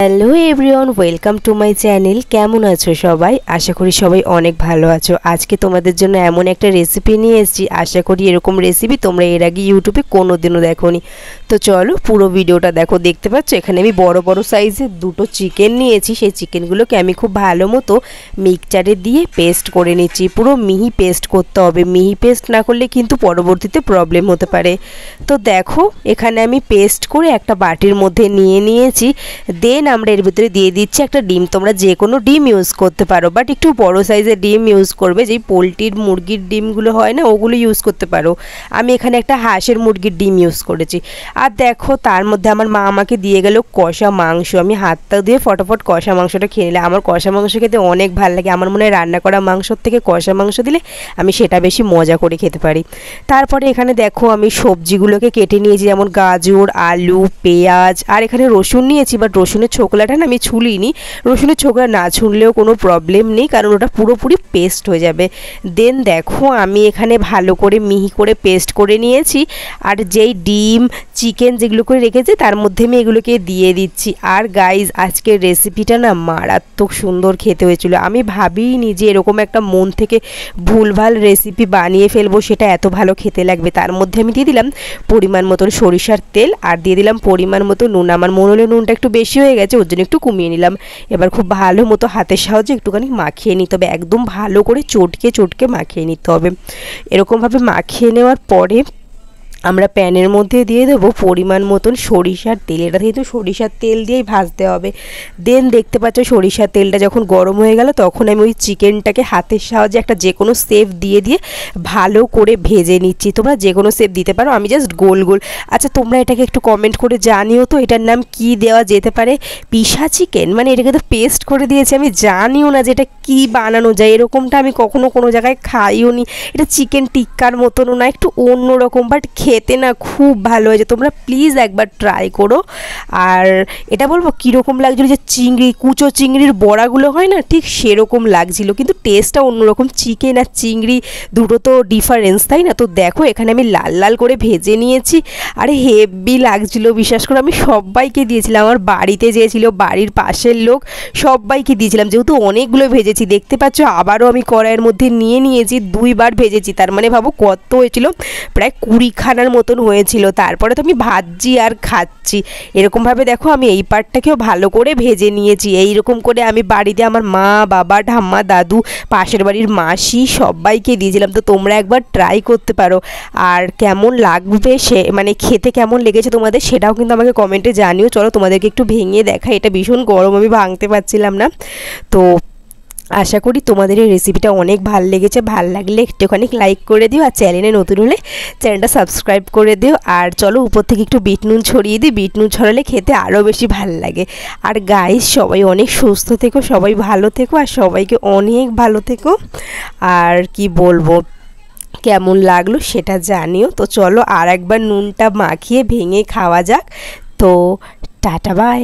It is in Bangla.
Hello everyone, welcome to my channel. কেমন আছো সবাই? আশা করি সবাই অনেক ভালো আছো। আজকে তোমাদের জন্য এমন একটা রেসিপি নিয়ে এসেছি, আশা করি এরকম রেসিপি তোমরা এর আগে ইউটিউবে কোনোদিনও দেখোনি। তো চলো পুরো ভিডিওটা দেখো। দেখতে পাচ্ছ এখানে আমি বড় বড় সাইজের দুটো চিকেন নিয়েছি। সেই চিকেনগুলোকে আমি খুব ভালো মতো মিক্সচারে দিয়ে পেস্ট করে নিচ্ছি। পুরো মিহি পেস্ট করতে হবে, মিহি পেস্ট না করলে কিন্তু পরবর্তীতে প্রবলেম হতে পারে। তো দেখো এখানে আমি পেস্ট করে একটা বাটির মধ্যে নিয়ে নিয়েছি। দেন আমরা এর ভিতরে দিয়ে দিচ্ছি একটা ডিম। তোমরা যে কোনো ডিম ইউজ করতে পারো, বাট একটু বড় সাইজের ডিম ইউজ করবে। যেই পোলট্রির মুরগির ডিমগুলো হয় না, ওগুলো ইউজ করতে পারো। আমি এখানে একটা হাঁসের মুরগির ডিম ইউজ করেছি। আর দেখো তার মধ্যে আমার মা আমাকে দিয়ে গেল কষা মাংস। আমি হাতটা দিয়ে ফটাফট কষা মাংসটা খেয়ে নিলাম। আমার কষা মাংস খেতে অনেক ভালো লাগে। আমার মনে হয় রান্না করা মাংসর থেকে কষা মাংস দিলে আমি সেটা বেশি মজা করে খেতে পারি। তারপরে এখানে দেখো আমি সবজিগুলোকে কেটে নিয়েছি, যেমন গাজর, আলু, পেঁয়াজ, আর এখানে রসুন নিয়েছি। বাট রসুনের ছোকলাটা না আমি ছুলিনি। রসুনের ছোকলা না ছুললেও কোনো প্রবলেম নেই, কারণ ওটা পুরোপুরি পেস্ট হয়ে যাবে। দেন দেখো আমি এখানে ভালো করে মিহি করে পেস্ট করে নিয়েছি। আর যেই ডিম চিকেন যেগুলো করে রেখেছি তার মধ্যে আমি এগুলোকে দিয়ে দিচ্ছি। আর গাইজ আজকের রেসিপিটা না মারাত্মক সুন্দর খেতে হয়েছিল। আমি ভাবিনি যে এরকম একটা মন থেকে ভুলভাল রেসিপি বানিয়ে ফেলবো, সেটা এত ভালো খেতে লাগবে। তার মধ্যে আমি দিয়ে দিলাম পরিমাণ মতন সরিষার তেল, আর দিয়ে দিলাম পরিমাণ মতো নুন। আমার মনে হলো নুনটা একটু বেশি হয়ে গেছে, ওর জন্য একটু কমিয়ে নিলাম। এবার খুব ভালো মতো হাতের সাহায্যে একটুখানি মাখিয়ে নিতে হবে, একদম ভালো করে চটকে চটকে মাখিয়ে নিতে হবে। এরকমভাবে মাখিয়ে নেওয়ার পরে আমরা প্যানের মধ্যে দিয়ে দেবো পরিমাণ মতন সরিষার তেল। এটা কিন্তু সরিষার তেল দিয়েই ভাজতে হবে। দেন দেখতে পাচ্ছ সরিষার তেলটা যখন গরম হয়ে গেল, তখন আমি ওই চিকেনটাকে হাতের সাহায্যে একটা যে কোনো শেপ দিয়ে দিয়ে ভালো করে ভেজে নিচ্ছি। তোমরা যে কোনো শেপ দিতে পারো, আমি জাস্ট গোল গোল। আচ্ছা তোমরা এটাকে একটু কমেন্ট করে জানিও তো এটার নাম কি দেওয়া যেতে পারে। পিসা চিকেন, মানে এটাকে তো পেস্ট করে দিয়েছি। আমি জানিও না যে এটা কী বানানো যায়। এরকমটা আমি কখনো কোনো জায়গায় খাইও নি। এটা চিকেন টিক্কার মতনও না, একটু অন্যরকম, বাট খেতে না খুব ভালো হয়েছে। তোমরা প্লিজ একবার ট্রাই করো। আর এটা বলবো কীরকম লাগছিলো, যে চিংড়ি, কুচো চিংড়ির বড়াগুলো হয় না, ঠিক সেরকম লাগছিল, কিন্তু টেস্টটা অন্যরকম। চিকেন আর চিংড়ি দুটো তো ডিফারেন্স, তাই না? তো দেখো এখানে আমি লাল লাল করে ভেজে নিয়েছি। আরে হেভি লাগছিলো, বিশ্বাস করে আমি সবাইকে দিয়েছিলাম। আমার বাড়িতে যেয়েছিল, বাড়ির পাশের লোক, সবাইকে দিয়েছিলাম। যেহেতু অনেকগুলো ভেজেছি, দেখতে পাচ্ছ আবারও আমি কড়াইয়ের মধ্যে নিয়ে নিয়েছি। 2বার ভেজেছি, তার মানে ভাবো কত হয়েছিল, প্রায় 20খানার মতন হয়েছিল। তারপরে তো আমি ভাজছি আর খাচ্ছি। এরকমভাবে দেখো আমি এই পার্টটাকেও ভালো করে ভেজে নিয়েছি। এইরকম করে আমি বাড়িতে আমার মা, বাবা, ঠাম্মা, দাদু, পাশের বাড়ির মাসি সবাইকে দিয়েছিলাম। তো তোমরা একবার ট্রাই করতে পারো। আর কেমন লাগবে সে, মানে খেতে কেমন লেগেছে তোমাদের, সেটাও কিন্তু আমাকে কমেন্টে জানিও। চলো তোমাদেরকে একটু ভেঙে দেখাই। এটা ভীষণ গরম, আমি ভাঙতে পারছিলাম না। তো আশা করি তোমাদের এই রেসিপিটা অনেক ভালো লেগেছে। ভালো লাগলে একটুখানি লাইক করে দিও, আর চ্যানেলে নতুন হলে চ্যানেলটা সাবস্ক্রাইব করে দিও। আর চলো উপর থেকে একটু বিট নুন ছড়িয়ে দিই, বিট নুন ছড়ালে খেতে আরও বেশি ভালো লাগে। আর গাইস সবাই অনেক সুস্থ থেকো, সবাই ভালো থেকো, আর সবাইকে অনেক ভালো থেকো। আর কি বলবো, কেমন লাগলো সেটা জানিও। তো চলো আর একবার নুনটা মাখিয়ে ভেঙে খাওয়া যাক। তো টাটা বাই।